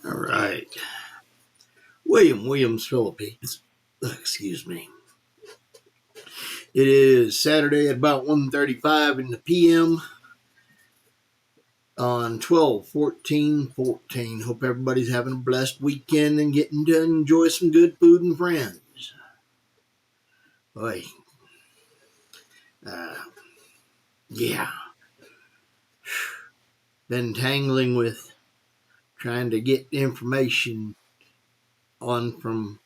All right. Williams, Philippines. Excuse me. It is Saturday at about 1:35 in the p.m. on 12/14/14. Hope everybody's having a blessed weekend and getting to enjoy some good food and friends. Boy, uh, yeah. Been tangling with trying to get information on from,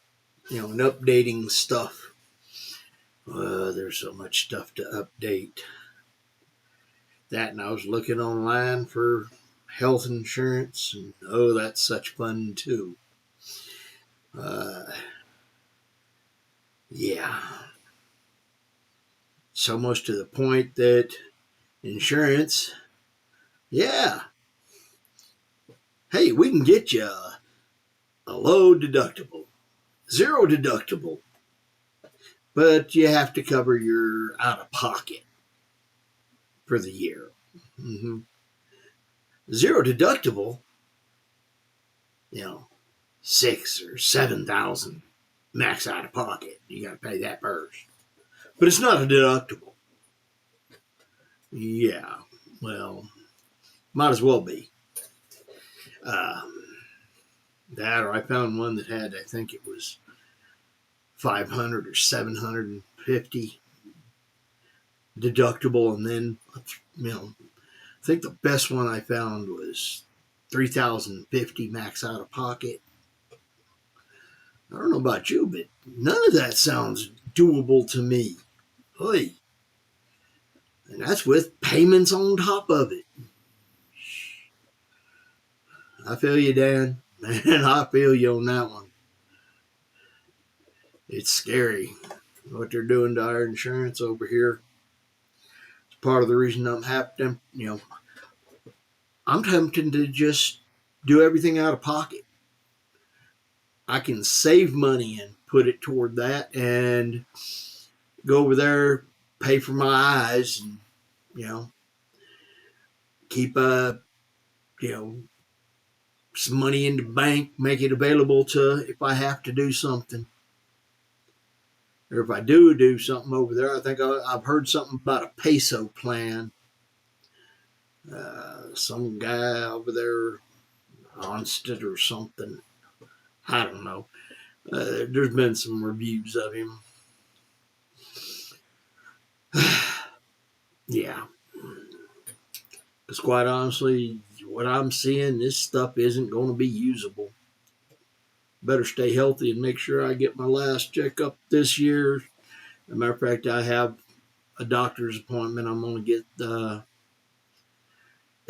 and updating stuff. There's so much stuff to update. That, and I was looking online for health insurance, and oh, that's such fun too. Uh, yeah. So much to the point that insurance, yeah, hey, we can get you a low deductible, zero deductible, but you have to cover your out of pocket for the year. Mm-hmm. Zero deductible, 6,000 or 7,000 max out of pocket. You got to pay that first, but it's not a deductible. Yeah, well, might as well be. That, or I found one that had, I think it was 500 or 750 deductible, and then, I think the best one I found was 3,050 max out of pocket. I don't know about you, but none of that sounds doable to me. Hey, and that's with payments on top of it. I feel you, Dan. Man, I feel you on that one. It's scary what they're doing to our insurance over here. It's part of the reason I'm happy. I'm tempted to just do everything out of pocket. I can save money and put it toward that, and go over there, pay for my eyes, and keep you know some money in the bank, make it available to if I have to do something. Or if I do something over there, I think I've heard something about a peso plan. Some guy over there, Onsted or something. I don't know. There's been some reviews of him. Yeah. Because quite honestly, what I'm seeing, this stuff isn't going to be usable. Better stay healthy and make sure I get my last checkup this year. As a matter of fact, I have a doctor's appointment. I'm going to get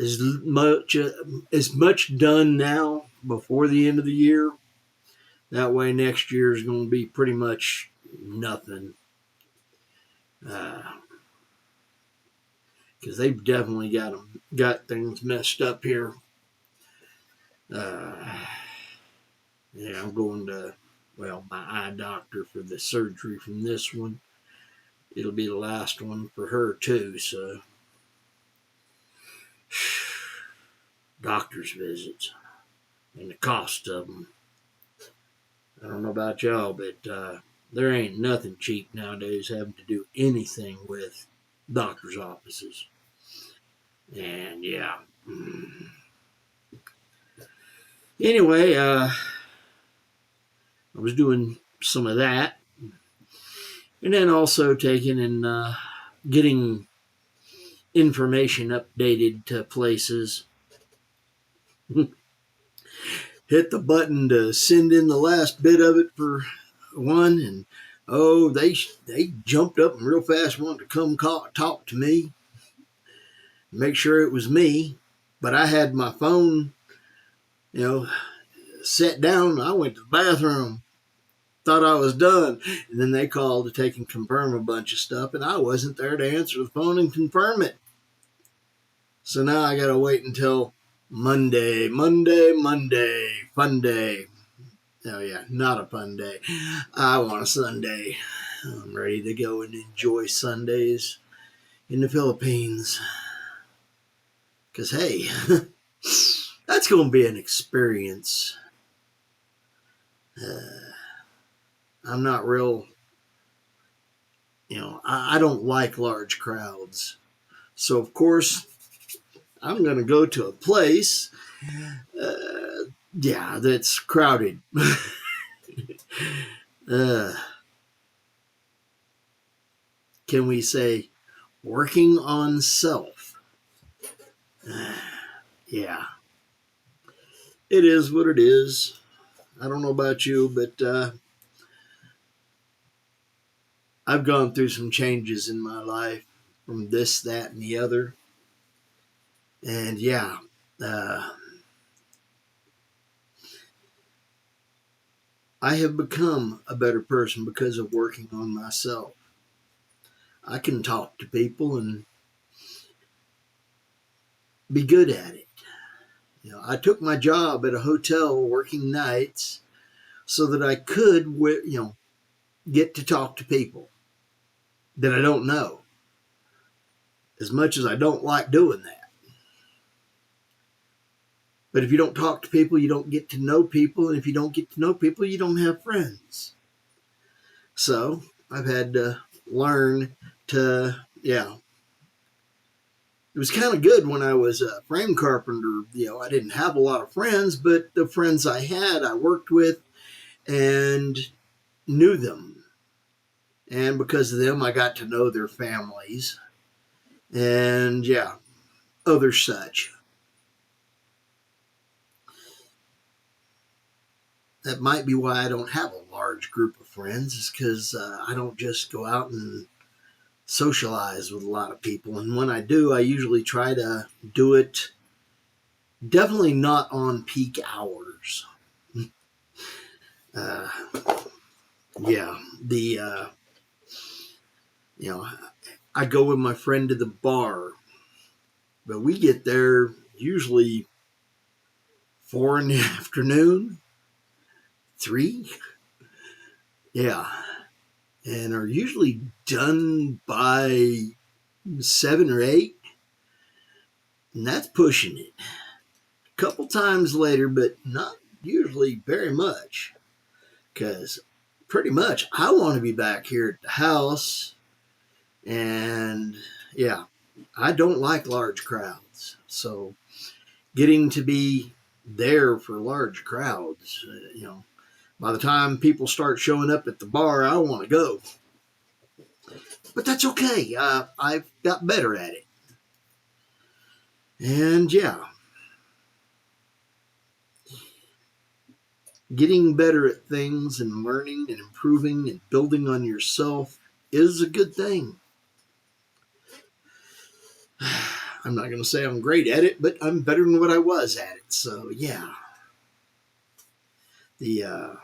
as much done now before the end of the year. That way, next year is going to be pretty much nothing. Because they've definitely got things messed up here. Yeah, I'm going to my eye doctor for the surgery from this one. It'll be the last one for her too. So, doctor's visits and the cost of them. I don't know about y'all, but there ain't nothing cheap nowadays having to do anything with doctor's offices. And yeah. Anyway, I was doing some of that. And then also taking and getting information updated to places. Hit the button to send in the last bit of it for one, and they jumped up and real fast wanted to come talk to me, make sure it was me. But I had my phone, set down. I went to the bathroom, thought I was done, and then they called to take and confirm a bunch of stuff, and I wasn't there to answer the phone and confirm it. So now I gotta wait until Monday, fun day. Oh yeah, not a fun day. I want a Sunday. I'm ready to go and enjoy Sundays in the Philippines. Because hey, That's going to be an experience. I'm not real, I don't like large crowds. So, of course, I'm going to go to a place, that's crowded. uh, can we say working on self? Yeah, it is what it is. I don't know about you, but I've gone through some changes in my life from this, that, and the other. And yeah, uh, I have become a better person because of working on myself. I can talk to people and be good at it. I took my job at a hotel working nights so that I could, get to talk to people that I don't know. As much as I don't like doing that. But if you don't talk to people, you don't get to know people. And if you don't get to know people, you don't have friends. So I've had to learn to, It was kind of good when I was a frame carpenter. I didn't have a lot of friends, but the friends I had, I worked with and knew them. And because of them, I got to know their families and, other such. That might be why I don't have a large group of friends, is because I don't just go out and socialize with a lot of people. And when I do, I usually try to do it definitely not on peak hours. Uh, yeah, I go with my friend to the bar, but we get there usually 4 in the afternoon, 3. Yeah, and are usually done by 7 or 8, and that's pushing it. A couple times later, but not usually very much, because pretty much I want to be back here at the house, and I don't like large crowds. So getting to be there for large crowds, by the time people start showing up at the bar, I want to go. But that's okay. I've got better at it. And getting better at things and learning and improving and building on yourself is a good thing. I'm not going to say I'm great at it, but I'm better than what I was at it. So, the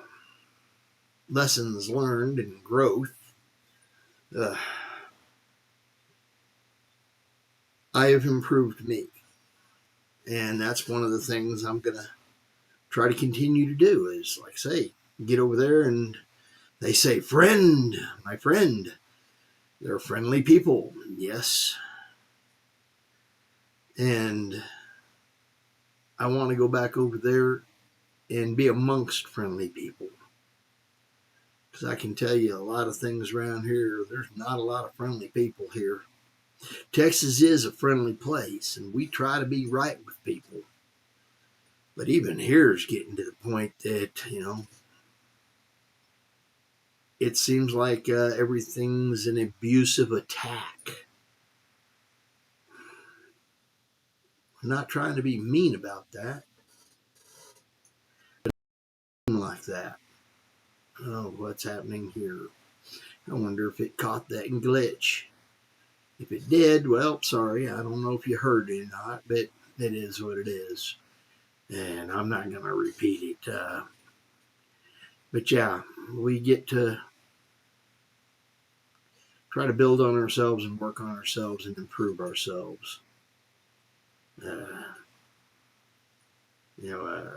lessons learned and growth. I have improved me. And that's one of the things I'm going to try to continue to do is, like I say, get over there and they say, friend, my friend. They're friendly people. Yes. And I want to go back over there and be amongst friendly people. Because I can tell you a lot of things around here. There's not a lot of friendly people here. Texas is a friendly place, and we try to be right with people. But even here is getting to the point that, it seems like everything's an abusive attack. I'm not trying to be mean about that. Like that. Oh, what's happening here? I wonder if it caught that glitch. If it did, well, sorry. I don't know if you heard it or not, but it is what it is. And I'm not going to repeat it. But we get to try to build on ourselves and work on ourselves and improve ourselves. You know,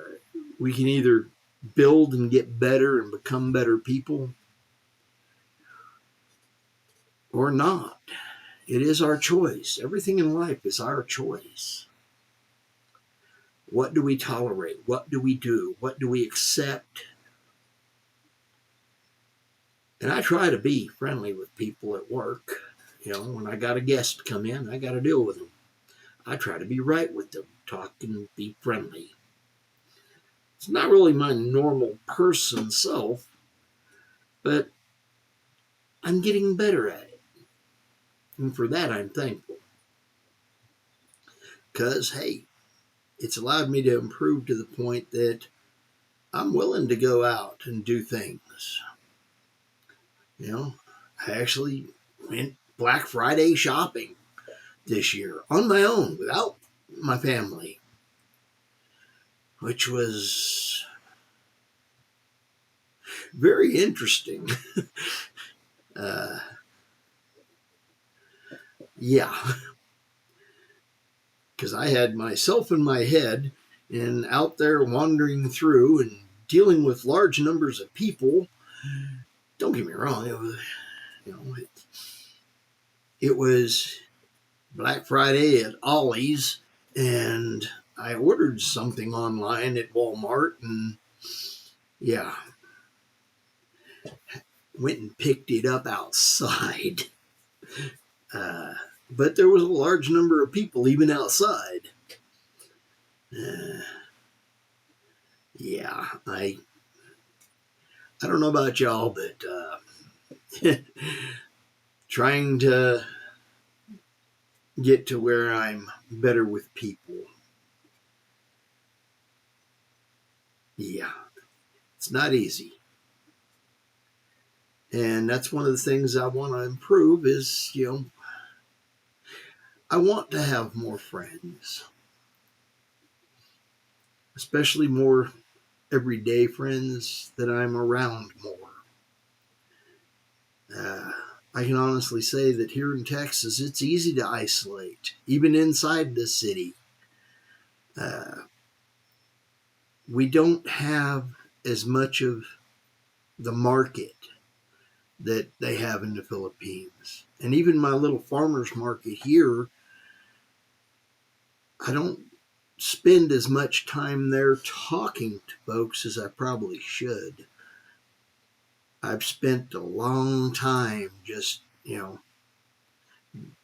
we can either build and get better and become better people or not. It is our choice. Everything in life is our choice. What do we tolerate? What do we do? What do we accept? And I try to be friendly with people at work. When I got a guest come in, I got to deal with them. I try to be right with them, talk and be friendly. It's not really my normal person self, but I'm getting better at it. And for that, I'm thankful. Because, hey, it's allowed me to improve to the point that I'm willing to go out and do things. I actually went Black Friday shopping this year on my own without my family, which was very interesting. Yeah, because I had myself in my head and out there wandering through and dealing with large numbers of people. Don't get me wrong, it was Black Friday at Ollie's, and I ordered something online at Walmart, and yeah, went and picked it up outside. But there was a large number of people even outside. Yeah, I don't know about y'all, but trying to get to where I'm better with people. Yeah, it's not easy. And that's one of the things I want to improve is, I want to have more friends, especially more everyday friends that I'm around more. I can honestly say that here in Texas, it's easy to isolate, even inside the city. We don't have as much of the market that they have in the Philippines. And even my little farmer's market here, I don't spend as much time there talking to folks as I probably should. I've spent a long time just,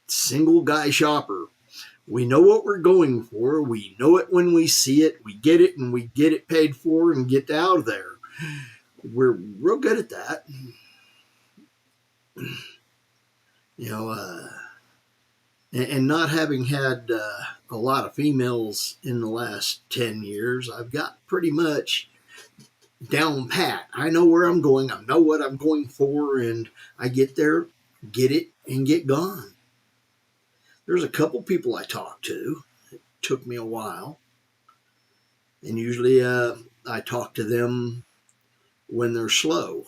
single guy shopper. We know what we're going for. We know it when we see it. We get it and we get it paid for and get out of there. We're real good at that. And not having had a lot of females in the last 10 years, I've got pretty much down pat. I know where I'm going. I know what I'm going for, and I get there, get it, and get gone. There's a couple people I talk to. It took me a while. And usually I talk to them when they're slow,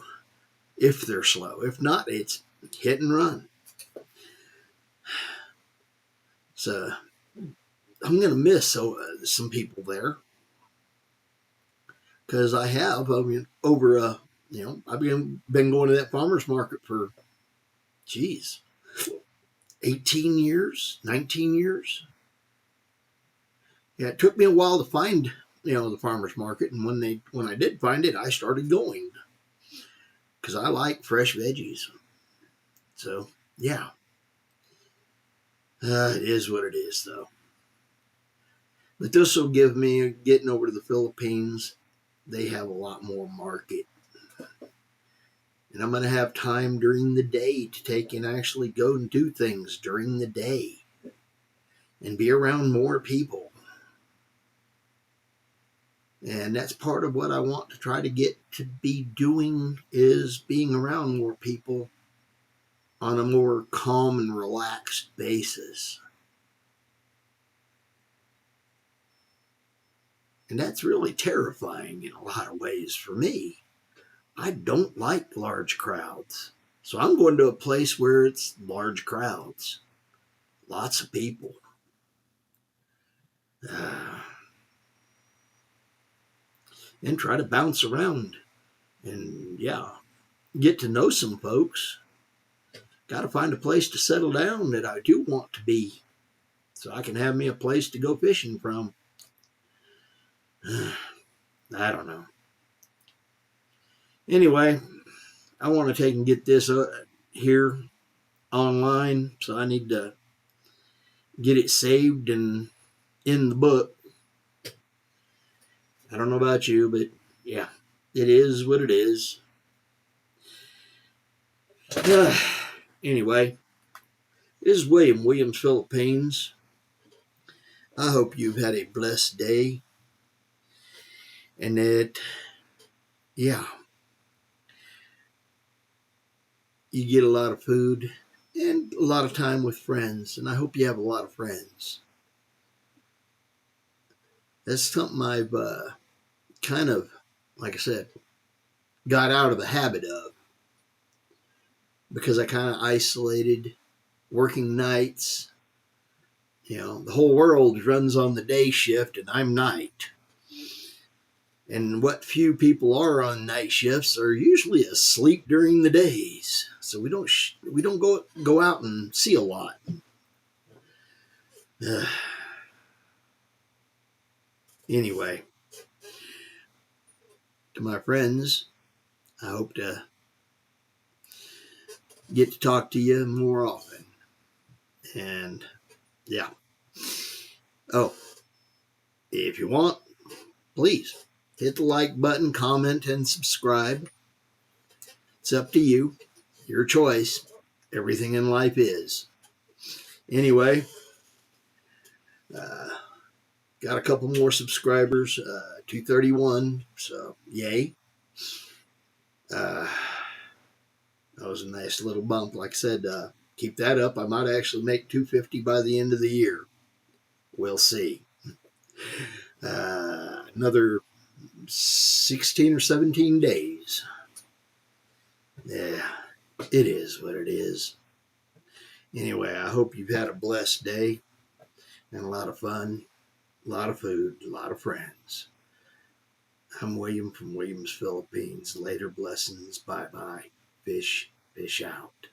if they're slow. If not, it's hit and run. So I'm going to miss some people there because I have over I've been going to that farmer's market for 18 years, 19 years. Yeah, it took me a while to find the farmer's market, and when I did find it, I started going because I like fresh veggies. So yeah, it is what it is though. But this will give me getting over to the Philippines. They have a lot more market. And I'm going to have time during the day to take and actually go and do things during the day and be around more people. And that's part of what I want to try to get to be doing is being around more people on a more calm and relaxed basis. And that's really terrifying in a lot of ways for me. I don't like large crowds. So I'm going to a place where it's large crowds, lots of people. And try to bounce around and, get to know some folks. Got to find a place to settle down that I do want to be so I can have me a place to go fishing from. I don't know. Anyway, I want to take and get this here online, so I need to get it saved and in the book. I don't know about you, but yeah, it is what it is. Anyway, this is Williams, Philippines. I hope you've had a blessed day and that, yeah, you get a lot of food and a lot of time with friends. And I hope you have a lot of friends. That's something I've kind of, like I said, got out of the habit of because I kind of isolated working nights. You know, the whole world runs on the day shift and I'm night. And what few people are on night shifts are usually asleep during the days. So we don't go out and see a lot. Anyway, to my friends, I hope to get to talk to you more often. And yeah. Oh, if you want, please hit the like button, comment, and subscribe. It's up to you. Your choice. Everything in life is. Anyway, got a couple more subscribers, 231. So, yay. That was a nice little bump. Like I said, keep that up. I might actually make 250 by the end of the year. We'll see. Another 16 or 17 days. Yeah, it is what it is. Anyway, I hope you've had a blessed day and a lot of fun, a lot of food, a lot of friends. I'm William from Williams, Philippines. Later blessings. Bye bye. Fish out.